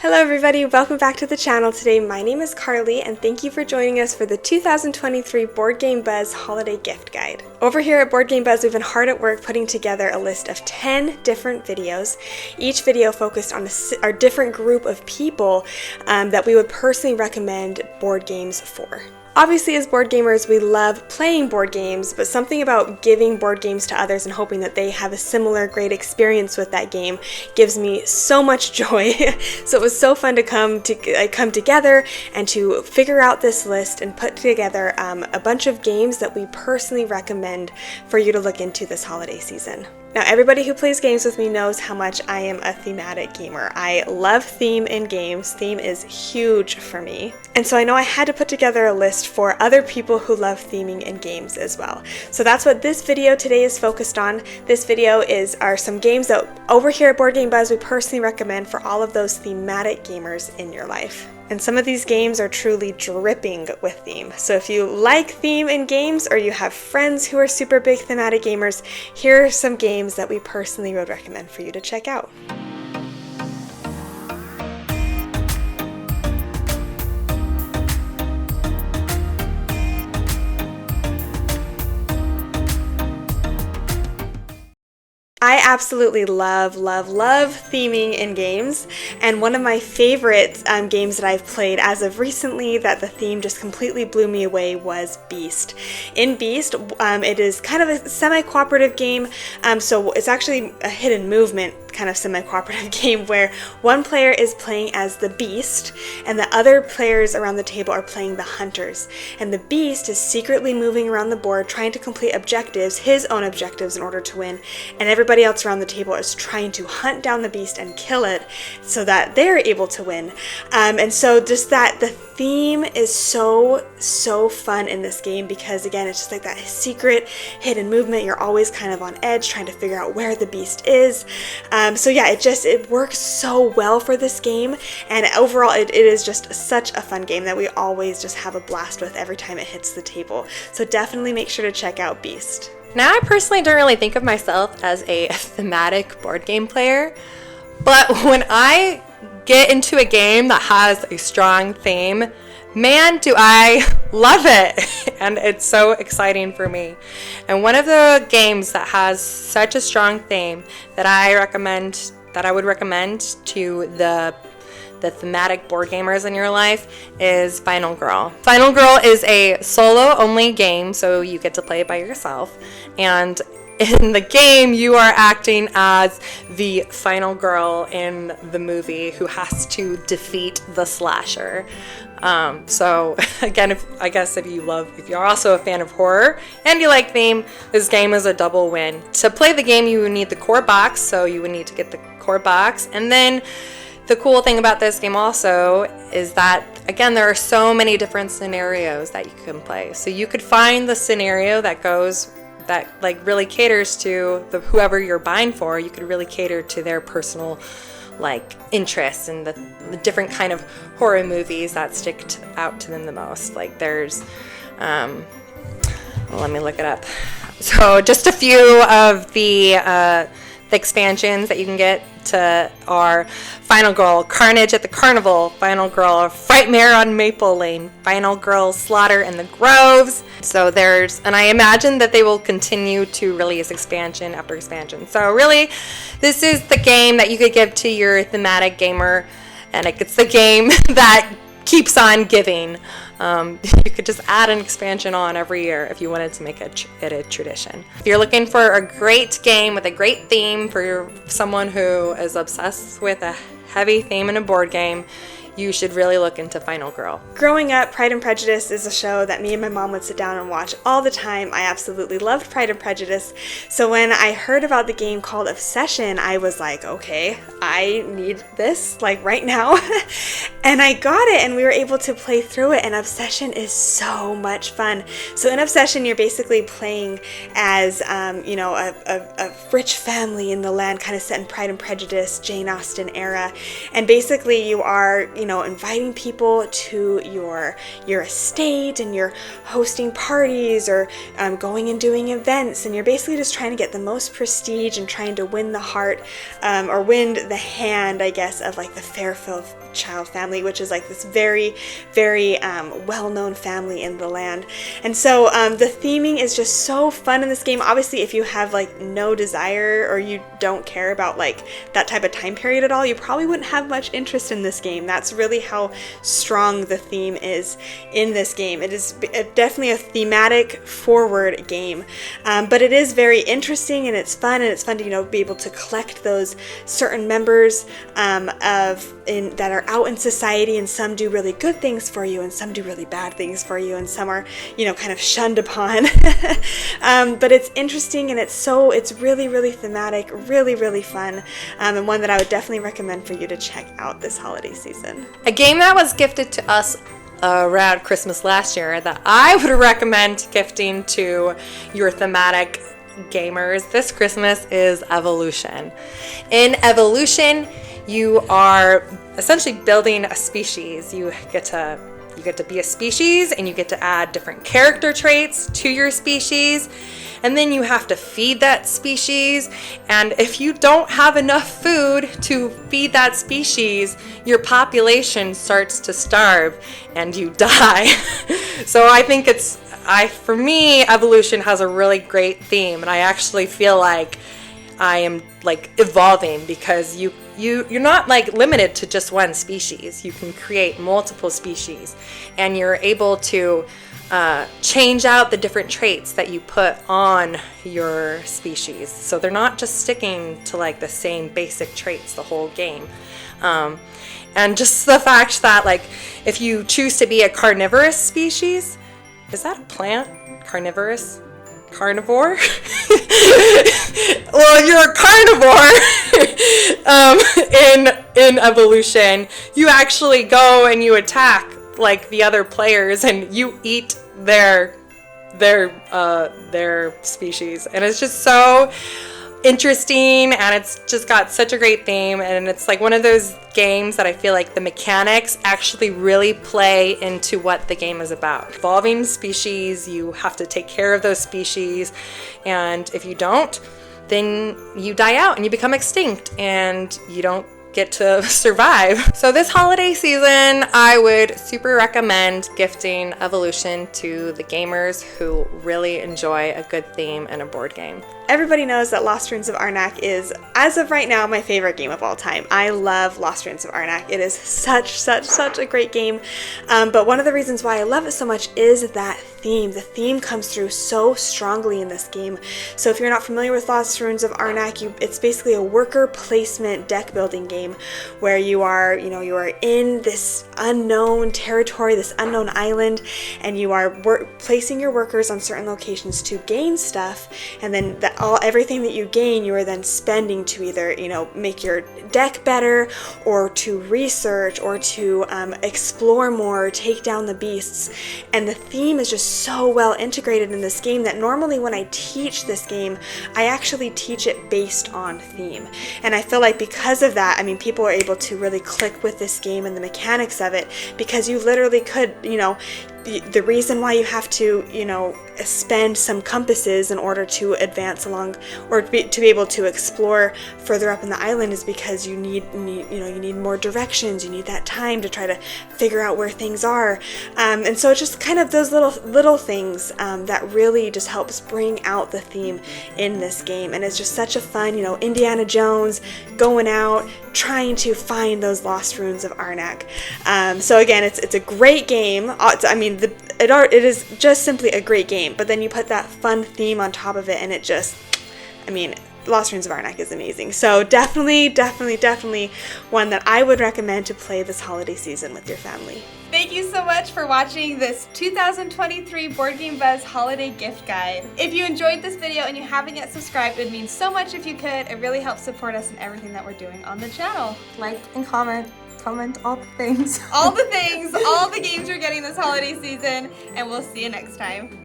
Hello everybody, welcome back to the channel today. My name is Carly and thank you for joining us for the 2023 Board Game Buzz Holiday Gift Guide. Over here at Board Game Buzz, we've been hard at work putting together a list of 10 different videos, each video focused on a different group of people that we would personally recommend board games for. Obviously, as board gamers, we love playing board games, but something about giving board games to others and hoping that they have a similar great experience with that game gives me so much joy. So it was so fun to come together and to figure out this list and put together a bunch of games that we personally recommend for you to look into this holiday season. Now, everybody who plays games with me knows how much I am a thematic gamer. I love theme in games. Theme is huge for me. And so I know I had to put together a list for other people who love theming in games as well. So that's what this video today is focused on. This video are some games that over here at Board Game Buzz we personally recommend for all of those thematic gamers in your life. And some of these games are truly dripping with theme. So if you like theme in games or you have friends who are super big thematic gamers, here are some games that we personally would recommend for you to check out. I absolutely love theming in games, and one of my favorite games that I've played as of recently that the theme just completely blew me away was Beast. In Beast, it is kind of a semi-cooperative game, so it's actually a hidden movement kind of semi-cooperative game where one player is playing as the Beast and the other players around the table are playing the Hunters. And the Beast is secretly moving around the board trying to complete objectives, his own objectives in order to win, and everybody else around the table is trying to hunt down the Beast and kill it so that they're able to win. And so just that the theme is so fun in this game because again it's just like that secret hidden movement. You're always kind of on edge trying to figure out where the Beast is. So yeah, it works so well for this game, and overall it is just such a fun game that we always just have a blast with every time it hits the table. So definitely make sure to check out Beast. Now, I personally don't really think of myself as a thematic board game player, but when I get into a game that has a strong theme, man, do I love it, and it's so exciting for me. And one of the games that has such a strong theme that I would recommend to the thematic board gamers in your life is Final Girl. Final Girl is a solo-only game, so you get to play it by yourself, and in the game, you are acting as the final girl in the movie who has to defeat the slasher. So again, if you're also a fan of horror and you like theme, this game is a double win. To play the game, you need the core box, so you would need to get the core box. And then the cool thing about this game also is that, again, there are so many different scenarios that you can play. So you could find the scenario that like really caters to whoever you're buying for. You could really cater to their personal like interests and the different kind of horror movies that stick out to them the most. Like there's let me look it up. So just a few of the expansions that you can get to are Final Girl Carnage at the Carnival, Final Girl Frightmare on Maple Lane, Final Girl Slaughter in the Groves. So and I imagine that they will continue to release expansion after expansion. So really, this is the game that you could give to your thematic gamer, and it's the game that keeps on giving. You could just add an expansion on every year if you wanted to make it a tradition. If you're looking for a great game with a great theme for someone who is obsessed with a heavy theme in a board game, you should really look into Final Girl. Growing up, Pride and Prejudice is a show that me and my mom would sit down and watch all the time. I absolutely loved Pride and Prejudice. So when I heard about the game called Obsession, I was like, okay, I need this like right now. And I got it and we were able to play through it, and Obsession is so much fun. So in Obsession, you're basically playing as, a rich family in the land kind of set in Pride and Prejudice, Jane Austen era. And basically you are, inviting people to your estate, and you're hosting parties or going and doing events, and you're basically just trying to get the most prestige and trying to win the heart or win the hand, I guess, of like the Rothschild family, which is like this very, very well-known family in the land. And so the theming is just so fun in this game. Obviously, if you have like no desire or you don't care about like that type of time period at all, you probably wouldn't have much interest in this game. That's really how strong the theme is in this game. It is definitely a thematic forward game, but it is very interesting and it's fun, and it's fun to, you know, be able to collect those certain members that are out in society, and some do really good things for you and some do really bad things for you, and some are, you know, kind of shunned upon. But it's interesting, and it's really, really thematic, really, really fun, and one that I would definitely recommend for you to check out this holiday season. A game that was gifted to us around Christmas last year that I would recommend gifting to your thematic gamers this Christmas is Evolution. In Evolution, you are essentially building a species. You get to be a species, and you get to add different character traits to your species, and then you have to feed that species. And if you don't have enough food to feed that species, your population starts to starve and you die. So I think for me, Evolution has a really great theme, and I actually feel like I am like evolving, because you're not like limited to just one species. You can create multiple species, and you're able to change out the different traits that you put on your species. So they're not just sticking to like the same basic traits the whole game. And just the fact that like if you choose to be a carnivorous species, is that a plant? Carnivorous? Carnivore? Well, you're a carnivore. In Evolution, you actually go and you attack like the other players, and you eat their species, and it's just so interesting, and it's just got such a great theme, and it's like one of those games that I feel like the mechanics actually really play into what the game is about. Evolving species, you have to take care of those species, and if you don't, then you die out and you become extinct and you don't get to survive. So this holiday season, I would super recommend gifting Evolution to the gamers who really enjoy a good theme and a board game. Everybody knows that Lost Ruins of Arnac is, as of right now, my favorite game of all time. I love Lost Ruins of Arnac. It is such a great game. But one of the reasons why I love it so much is that theme. The theme comes through so strongly in this game. So if you're not familiar with Lost Ruins of Arnac, it's basically a worker placement deck building game where you are in this unknown territory, this unknown island, and you are placing your workers on certain locations to gain stuff, and then everything that you gain, you are then spending to either, make your deck better, or to research, or to explore more, take down the beasts. And the theme is just so well integrated in this game that normally when I teach this game, I actually teach it based on theme. And I feel like because of that, people are able to really click with this game and the mechanics of it, because you literally could, the reason why you have to, spend some compasses in order to advance along, or to be able to explore further up in the island, is because you need more directions. You need that time to try to figure out where things are, and so it's just kind of those little things that really just helps bring out the theme in this game. And it's just such a fun, Indiana Jones going out trying to find those lost ruins of Arnac. So again, it's a great game. It is just simply a great game, but then you put that fun theme on top of it, and it just, Lost Ruins of Arnac is amazing. So definitely one that I would recommend to play this holiday season with your family. Thank you so much for watching this 2023 Board Game Buzz Holiday Gift Guide. If you enjoyed this video and you haven't yet subscribed, it would mean so much if you could. It really helps support us in everything that we're doing on the channel. Like and comment all the things. All the things, all the games you're getting this holiday season, and we'll see you next time.